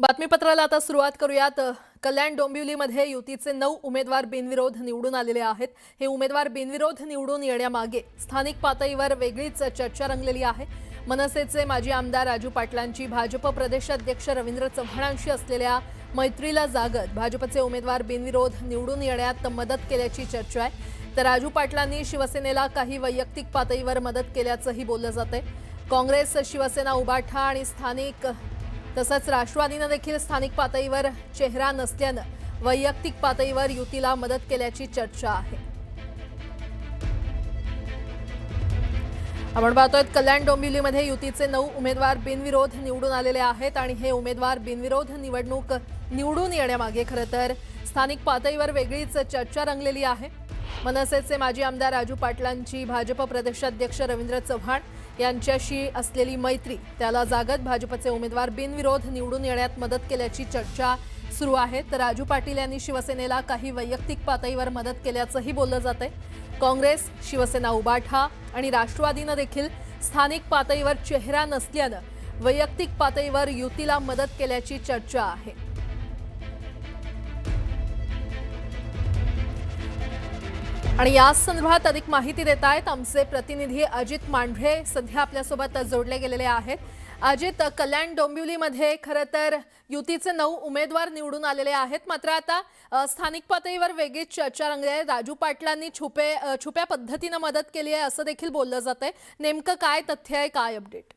बातमीपत्राला आता सुरुवात करूयात। कल्याण डोंबिवलीमध्ये युतीचे 9 उमेदवार बिनविरोध निवडून आलेले आहेत। हे उमेदवार बिनविरोध निवडून येण्यामागे स्थानिक पातळीवर वेगळीच चर्चा रंगलेली आहे। मनसेचे माजी आमदार राजू पाटलांची भाजप प्रदेशाध्यक्ष रवींद्र चव्हाणांशी असलेल्या मैत्रीला जागत भाजपचे उमेदवार बिनविरोध निवडून येण्यात मदत केल्याची चर्चा आहे। तर राजू पाटलांनी शिवसेनेला काही वैयक्तिक पातळीवर मदत केल्याचंही बोललं जातंय। काँग्रेस, शिवसेना, उबाठा आणि स्थानिक तसंच राष्ट्रवादीने देखील स्थानिक पातळीवर चेहरा नसल्यानं वैयक्तिक पातळीवर युतीला मदत केल्याची चर्चा आहे। आपण पाहतोय कल्याण डोंबिवलीमध्ये युतीचे 9 उमेदवार बिनविरोध निवडून आलेले आहेत आणि हे उमेदवार बिनविरोध निवडणूक निवडून येण्यामागे खरं तर स्थानिक पातळीवर वेगळीच चर्चा रंगलेली आहे। मनसेचे माजी आमदार राजू पाटलांची भाजप प्रदेशाध्यक्ष रवींद्र चव्हाण यांच्याशी असलेली मैत्री त्याला जागत भाजपचे उमेदवार बिनविरोध निवडून येण्यात मदत केल्याची चर्चा सुरू आहे। तर राजू पाटील यांनी शिवसेनेला काही वैयक्तिक पातळीवर मदत केल्याचंही बोललं जातंय। काँग्रेस, शिवसेना, उबाठा आणि राष्ट्रवादीने देखील स्थानिक पातळीवर चेहरा नसल्यानं वैयक्तिक पातळीवर युतीला मदत केल्याची चर्चा आहे। आणि या संदर्भात अधिक माहिती देत आहेत आमचे प्रतिनिधी अजित मांढरे सध्या आपल्यासोबत जोडले गेलेले आहेत। अजित, कल्याण डोंबिवलीमध्ये खरं तर युतीचे 9 उमेदवार निवडून आलेले आहेत, मात्र आता स्थानिक पातळीवर वेगळीच चर्चा रंगली आहे। राजू पाटलांनी छुप्या पद्धतीने मदत केली आहे असं देखील बोललं जातंय। नेमकं काय तथ्य आहे, काय अपडेट?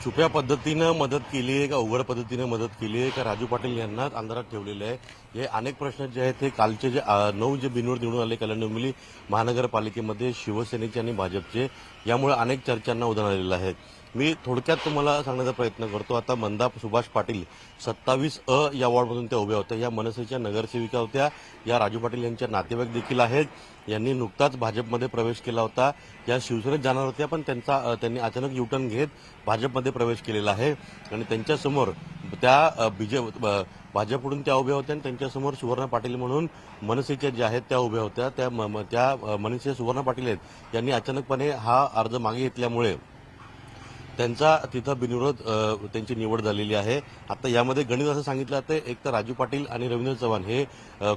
छुप्या पद्धतीनं मदत केली आहे का उघड पद्धतीनं मदत केली आहे का राजू पाटील यांनाच अंधारात ठेवलेलं आहे? हे अनेक प्रश्न जे आहेत ते कालचे जे 9 जे बिनविरोध निवडून आले कल्याण डोंबिवली महानगरपालिकेमध्ये शिवसेनेचे आणि भाजपचे, यामुळे अनेक चर्चांना उधाण आलेलं आहे। मी थोडक्यात तुम्हाला सांगण्याचा प्रयत्न करतो। आता मंदा सुभाष पाटील 27 या वॉर्डमधून त्या उभ्या होत्या, या मनसेच्या नगरसेविका होत्या, या राजू पाटील यांच्या नातेवाईक देखील आहेत। यांनी नुकताच भाजपमध्ये प्रवेश केला होता, या शिवसेनेत जाणार होत्या पण त्यांनी अचानक युटर्न घेत भाजपमध्ये प्रवेश केलेला आहे आणि त्यांच्यासमोर त्या भाजपकडून त्या उभ्या होत्या आणि त्यांच्यासमोर सुवर्णा पाटील म्हणून मनसेच्या ज्या आहेत त्या उभ्या होत्या। त्या मनसे सुवर्णा पाटील आहेत यांनी अचानकपणे हा अर्ज मागे घेतल्यामुळे त्यांचा तिथं बिनविरोध त्यांची निवड झालेली आहे। आता यामध्ये गणित असं सांगितलं जातं, एक तर राजू पाटील आणि रवींद्र चव्हाण हे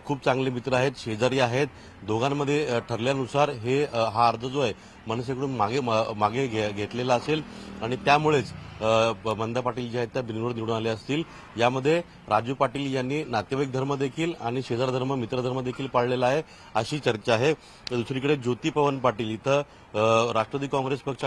खूप चांगले मित्र आहेत, शेजारी आहेत। दोघांमध्ये ठरल्यानुसार हा अर्ज जो आहे मनसेकडून मागे घेतलेला असेल आणि त्यामुळेच मंदा पाटील जे आहेत त्या बिनविरोध निवडून आले असतील। यामध्ये राजू पाटील यांनी नातेवाईक धर्म देखील आणि शेजार धर्म, मित्रधर्म देखील पाळलेला आहे अशी चर्चा आहे। दुसरीकडे ज्योती पवन पाटील इथं राष्ट्रवादी काँग्रेस पक्ष,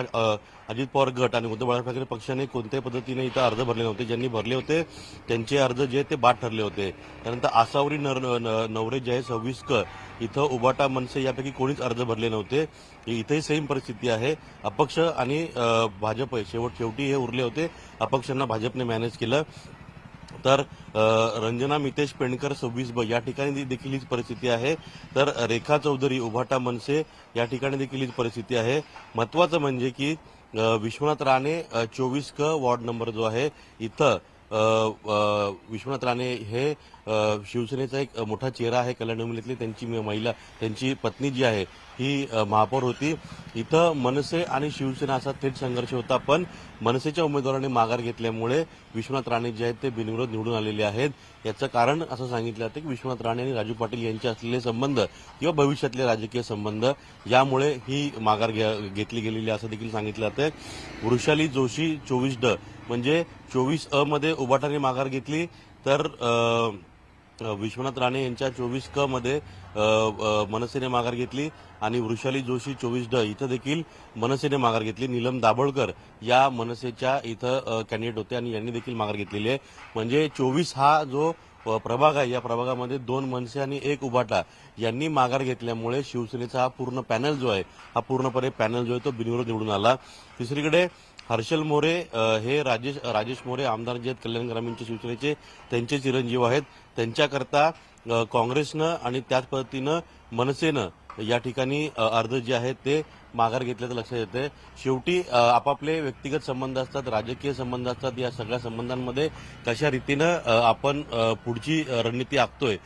अजित पवार गट आणि उद्धव बाळासाहेब ठाकरे पक्षाने कोणत्याही पद्धतीने इथं अर्ज भरले नव्हते। ज्यांनी भरले होते त्यांचे अर्ज जे ते बाद ठरले होते। त्यानंतर आसावरी नवरे जे आहे 26 इथं उबाटा, मनसे यापैकी कोणीच अर्ज भरले नव्हते। इथेही सेम परिस्थिती आहे। अपक्ष आणि भाजप शेवटी हे उरले होते, अपक्षांना भाजपने मॅनेज केलं। तर रंजना मितेश पेंडकर 26 या ठिकाणी देखील हीच परिस्थिती आहे। तर रेखा चौधरी उभाटा मनसे या ठिकाणी देखील हीच परिस्थिती आहे। महत्वाचं म्हणजे की विश्वनाथ राणे 24 वॉर्ड नंबर जो आहे इथं विश्वनाथ राणे हे शिवसेनेचा एक मोठा चेहरा आहे कल्याण डोंबिवलीतली। त्यांची पत्नी जी आहे ही महापौर होती। इथं मनसे आणि शिवसेना असा थेट संघर्ष होता, पण मनसेच्या उमेदवारांनी माघार घेतल्यामुळे विश्वनाथ राणे जे आहेत ते बिनविरोध निवडून आलेले आहेत। याचं कारण असं सांगितलं जातं की विश्वनाथ राणे आणि राजू पाटील यांचे असलेले संबंध किंवा भविष्यातले राजकीय संबंध यामुळे ही माघार घेतली गेलेली असं देखील सांगितलं जातंय। वृषाली जोशी 24 म्हणजे 24 मध्ये उबाटाने माघार घेतली, तर विश्वनाथ राणे यांच्या 24 मध्ये मनसेने माघार घेतली आणि वृषाली जोशी 24 इथं देखील मनसेने माघार घेतली। नीलम दाभोळकर या मनसेच्या इथं कॅन्डिडेट होते आणि यांनी देखील माघार घेतलेली आहे। म्हणजे 24 हा जो प्रभाग आहे, या प्रभागामध्ये 2 मनसे आणि 1 उबाटा यांनी माघार घेतल्यामुळे शिवसेनेचा हा पूर्ण पॅनल जो आहे, हा पूर्णपणे पॅनल जो आहे तो बिनविरोध निवडून आला। तिसरीकडे हर्षल मोरे हे राजेश मोरे आमदार जे आहेत कल्याण ग्रामीणचे शिवसेनेचे, त्यांचे चिरंजीव आहेत। त्यांच्याकरता काँग्रेसनं आणि त्याच पद्धतीनं मनसेनं या ठिकाणी अर्ज जे आहेत ते माघार घेतल्याचं लक्षात येते. शेवटी आपापले व्यक्तिगत संबंध असतात, राजकीय संबंध असतात. या सगळ्या संबंधांमध्ये कशा रीतीनं आपण पुढची रणनीती आखतोय,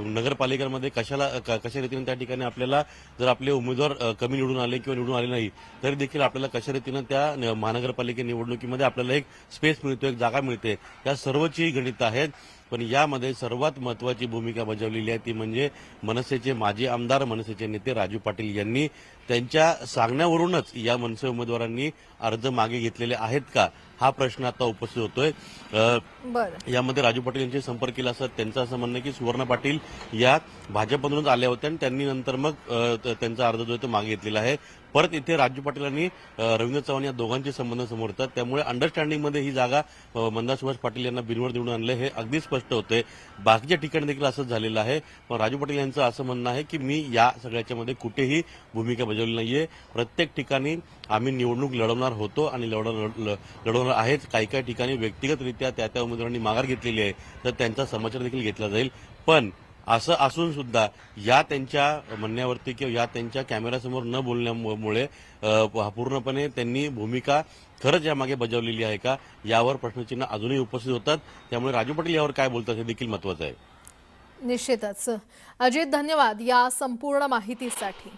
नगरपालिकांमध्ये कशा रीतीने त्या ठिकाणी आपल्याला जर आपले उमेदवार कमी निवडून आले किंवा निवडून आले नाही तरी देखील आपल्याला कशा रीतीनं त्या महानगरपालिका निवडणुकीमध्ये आपल्याला एक स्पेस मिळतो, एक जागा मिळते, त्या सर्वची गणित आहेत. पण यामध्ये सर्वात महत्वाची भूमिका बजावलेली आहे ती म्हणजे मनसेचे माजी आमदार, मनसेचे नेते राजू पाटील यांनी त्यांच्या सांगण्यावरूनच या मनसे उमेदवारांनी अर्ज मागे घेतलेले आहेत का, हा प्रश्न आता उपस्थित होतोय. बरं. यामध्ये राजू पाटील यांचे संपर्क केला असता त्यांचं असं म्हणणं की सुवर्ण पाटील या भाजपमधूनच आल्या होत्या आणि त्यांनी नंतर मग त्यांचा अर्ज जो आहे तो मागे घेतलेला आहे. परत इथे राजू पाटील आणि रवींद्र चव्हाण या दोघांचे संबंध समोर येतात. त्यामुळे अंडरस्टँडिंगमध्ये ही जागा मंदा सुभाष पाटील यांना बिनवर निवडून आणलं हे अगदी स्पष्ट होते. बाकीच्या ठिकाणी देखील असंच झालेलं आहे. पण राजू पाटील यांचं असं म्हणणं आहे की मी या सगळ्याच्यामध्ये कुठेही भूमिका बजावली नाहीये. प्रत्येक ठिकाणी आम्ही निवडणूक लढवणार होतो आणि लढवणार आहेत. काही ठिकाणी व्यक्तिगतरित्या त्या उमेदवारांनी माघार घेतलेली आहे तर त्यांचा समाचार देखील घेतला जाईल. पण असं असून सुद्धा या त्यांच्या म्हणण्यावरती किंवा या त्यांच्या कॅमेऱ्यासमोर न बोलण्यामुळे पूर्णपणे त्यांनी भूमिका खरंच यामागे बजावलेली आहे का यावर प्रश्नचिन्ह अजूनही उपस्थित होतात. त्यामुळे राजू पाटील यावर काय बोलतात हे देखील महत्वाचं आहे. निश्चितच. अजित, धन्यवाद या संपूर्ण माहितीसाठी.